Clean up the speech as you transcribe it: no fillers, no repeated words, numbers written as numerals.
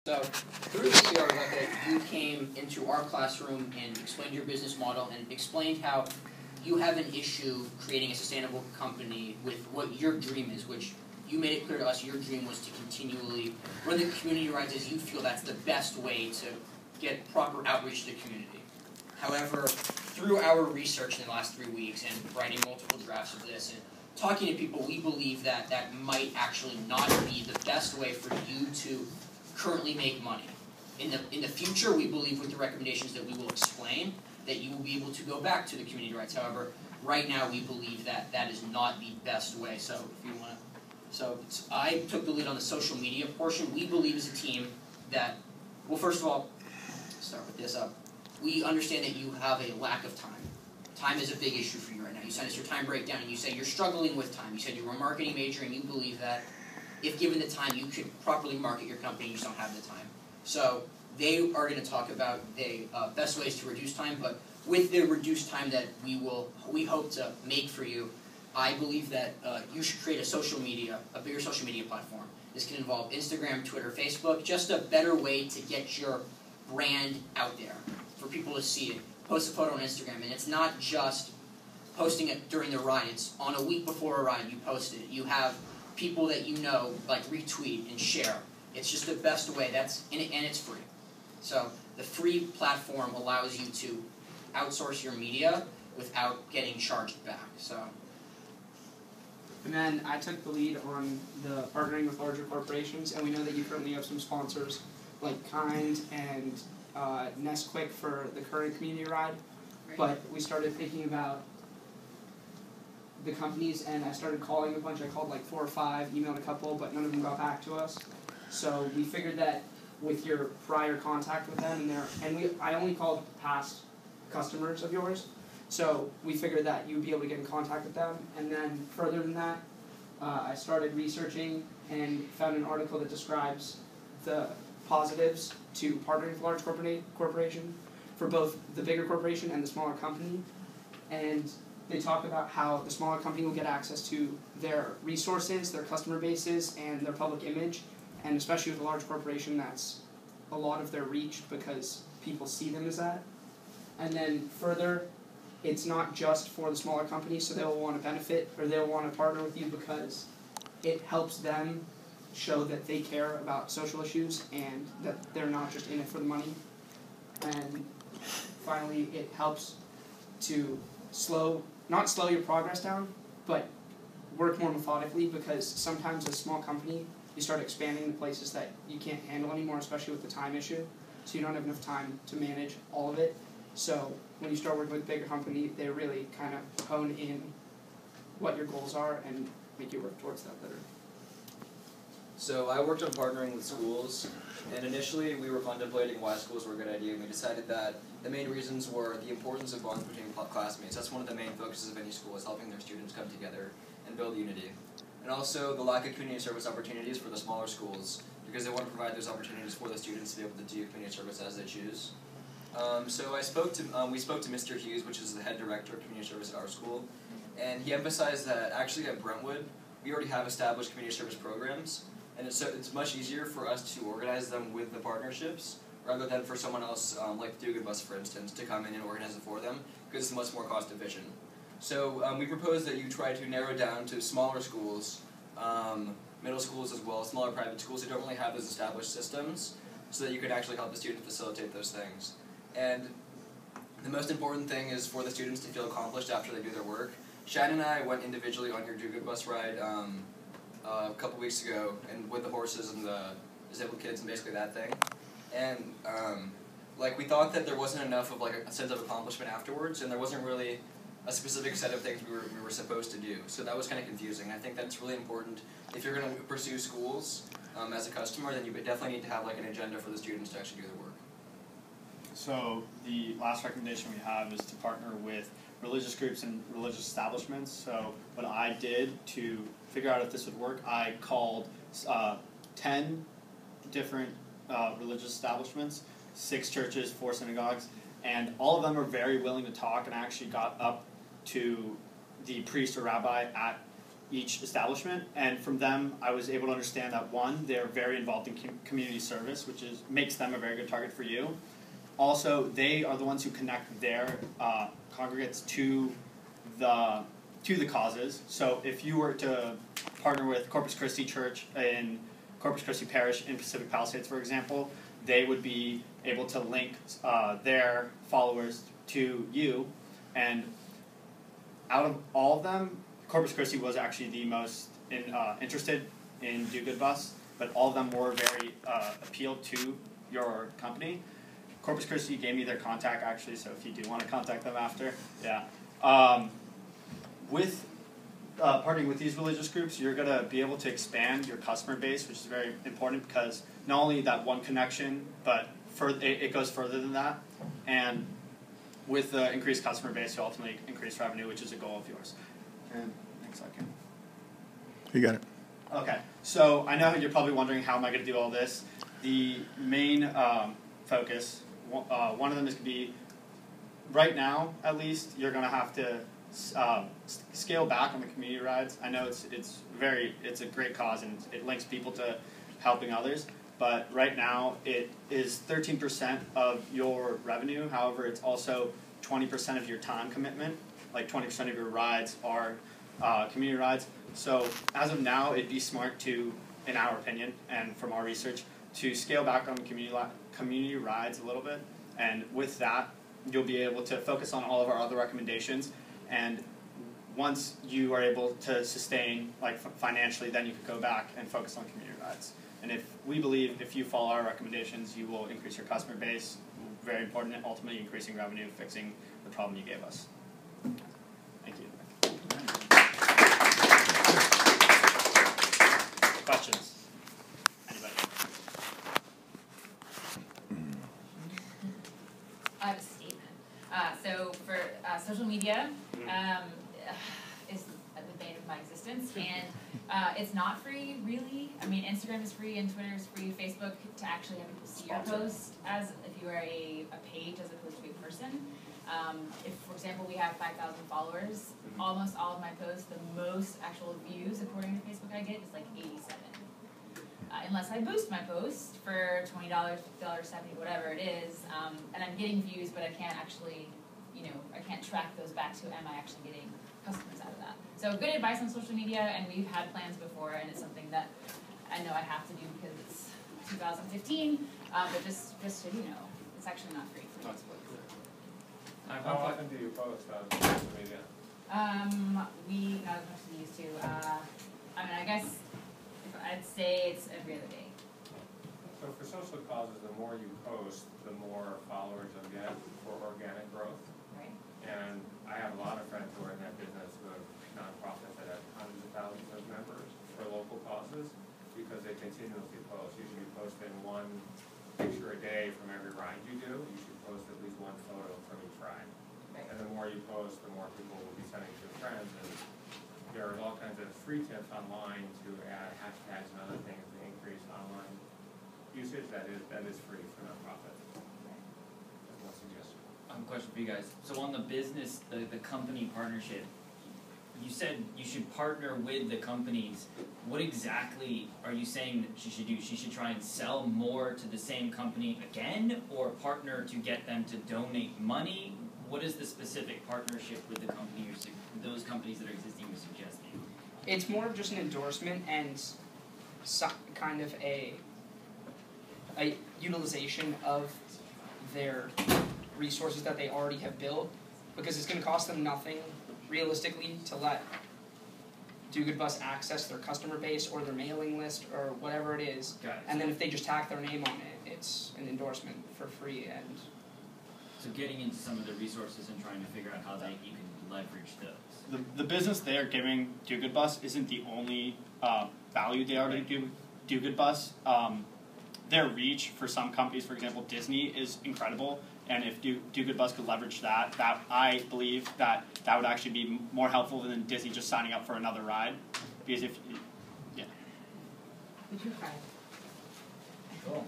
So through this year, Rebecca, you came into our classroom and explained your business model and explained how you have an issue creating a sustainable company with what your dream is, which you made it clear to us your dream was to continually run the community rides as you feel that's the best way to get proper outreach to the community. However, through our research in the last 3 weeks and writing multiple drafts of this and talking to people, we believe that that might actually not be the best way for you to currently make money. In the future, we believe with the recommendations that we will explain that you will be able to go back to the community rights. However, right now we believe that that is not the best way. So if you want to, I took the lead on the social media portion. We believe as a team that, well, first of all, start with this. We understand that you have a lack of time. Time is a big issue for you right now. You sent us your time breakdown and you say you're struggling with time. You said you were a marketing major and you believe that if given the time, you could properly market your company, you just don't have the time. So they are going to talk about the best ways to reduce time, but with the reduced time that we hope to make for you, I believe that you should create a bigger social media platform. This can involve Instagram, Twitter, Facebook, just a better way to get your brand out there for people to see it. Post a photo on Instagram, and it's not just posting it during the ride. It's on a week before a ride, you post it. You have people that you know like retweet and share. It's just the best way. And it's free. So the free platform allows you to outsource your media without getting charged back. So. And then I took the lead on the partnering with larger corporations, and we know that you currently have some sponsors like Kind and Nesquik for the current community ride. Right. But we started thinking about the companies, and I started calling a bunch. I called like 4 or 5, emailed a couple, but none of them got back to us. So we figured that with your prior contact with them, I only called past customers of yours, so we figured that you'd be able to get in contact with them. And then further than that, I started researching and found an article that describes the positives to partnering with a large corporation for both the bigger corporation and the smaller company. And they talk about how the smaller company will get access to their resources, their customer bases, and their public image. And especially with a large corporation, that's a lot of their reach because people see them as that. And then further, it's not just for the smaller companies, so they'll want to benefit or they'll want to partner with you because it helps them show that they care about social issues and that they're not just in it for the money. And finally, it helps to not slow your progress down, but work more methodically, because sometimes as a small company, you start expanding the places that you can't handle anymore, especially with the time issue. So you don't have enough time to manage all of it. So when you start working with a bigger company, they really kind of hone in what your goals are and make you work towards that better. So I worked on partnering with schools, and initially we were contemplating why schools were a good idea, and we decided that the main reasons were the importance of bonds between classmates. That's one of the main focuses of any school, is helping their students come together and build unity. And also the lack of community service opportunities for the smaller schools, because they want to provide those opportunities for the students to be able to do community service as they choose. So we spoke to Mr. Hughes, which is the head director of community service at our school, and he emphasized that actually at Brentwood, we already have established community service programs, and it's much easier for us to organize them with the partnerships rather than for someone else, like the DGB, for instance, to come in and organize it for them, because it's much more cost efficient. So we propose that you try to narrow down to smaller schools, middle schools as well, smaller private schools who don't really have those established systems, so that you could actually help the students facilitate those things. And the most important thing is for the students to feel accomplished after they do their work. Shayan and I went individually on your DGB ride a couple weeks ago, and with the horses and the disabled kids and basically that thing. And we thought that there wasn't enough of a sense of accomplishment afterwards, and there wasn't really a specific set of things we were supposed to do. So that was kind of confusing. I think that's really important. If you're going to pursue schools as a customer, then you definitely need to have an agenda for the students to actually do their work. So the last recommendation we have is to partner with religious groups and religious establishments. So what I did to figure out if this would work, I called 10 different religious establishments, 6 churches, 4 synagogues, and all of them are very willing to talk, and I actually got up to the priest or rabbi at each establishment, and from them I was able to understand that one, they're very involved in community service, which makes them a very good target for you. Also, they are the ones who connect their congregates to the causes. So if you were to partner with Corpus Christi Church in Corpus Christi Parish in Pacific Palisades, for example, they would be able to link their followers to you, and out of all of them, Corpus Christi was actually the most interested in Do Good Bus, but all of them were very appealed to your company. Corpus Christi gave me their contact actually, so if you do want to contact them after, yeah. With partnering with these religious groups, you're going to be able to expand your customer base, which is very important because not only that one connection, but it goes further than that. And with the increased customer base, you ultimately increase revenue, which is a goal of yours. And next second. You got it. Okay, so I know you're probably wondering how am I going to do all this. The main focus, one of them is going to be, right now at least, you're going to have to scale back on the community rides. I know it's a great cause and it links people to helping others, but right now it is 13% of your revenue. However, it's also 20% of your time commitment. Like 20% of your rides are community rides. So as of now, it'd be smart to, in our opinion and from our research, to scale back on community rides a little bit. And with that, you'll be able to focus on all of our other recommendations. And once you are able to sustain, like financially, then you could go back and focus on community rides. And we believe if you follow our recommendations, you will increase your customer base, very important, and ultimately increasing revenue, fixing the problem you gave us. Thank you. Questions? Anybody? I have a statement. So for social media is the bane of my existence, and it's not free, really. I mean, Instagram is free and Twitter is free. Facebook, to actually have people see your post as if you are a page as opposed to a person. If, for example, we have 5,000 followers, almost all of my posts, the most actual views according to Facebook I get is like 87. Unless I boost my post for $20, $50, $70, whatever it is, and I'm getting views, but I can't actually, I can't track those back to am I actually getting customers out of that. So good advice on social media, and we've had plans before, and it's something that I know I have to do because it's 2015, but just so you know, it's actually not free for Facebook. How often do you post on social media? We not as much as we used to. I mean, I guess I'd say it's every other day. So for social causes, the more you post, the more followers you'll get for organic growth. Right. And I have a lot of friends who are in that business who have nonprofits that have hundreds of thousands of members for local causes because they continuously post. Usually you post in one picture a day from every ride you do. You should post at least one photo from each ride. Right. And the more you post, the more people will be sending to their friends. And there are all kinds of free tips online to add hashtags and other things to increase online usage that is free for nonprofits. That's one suggestion. Question for you guys. So on the business, the company partnership, you said you should partner with the companies. What exactly are you saying that she should do? She should try and sell more to the same company again, or partner to get them to donate money? What is the specific partnership with the company those companies that are existing you're suggesting? It's more of just an endorsement and kind of a utilization of their resources that they already have built, because it's going to cost them nothing realistically to let Do Good Bus access their customer base or their mailing list or whatever it is. Got it. And then if they just tack their name on it, it's an endorsement for free. And So getting into some of the resources and trying to figure out how you can leverage those. The business they are giving Do Good Bus isn't the only value they are going to Do Good Bus. Their reach for some companies, for example, Disney, is incredible. And if Do Good Bus could leverage that I believe that would actually be more helpful than Disney just signing up for another ride. Because Would you cry? Cool.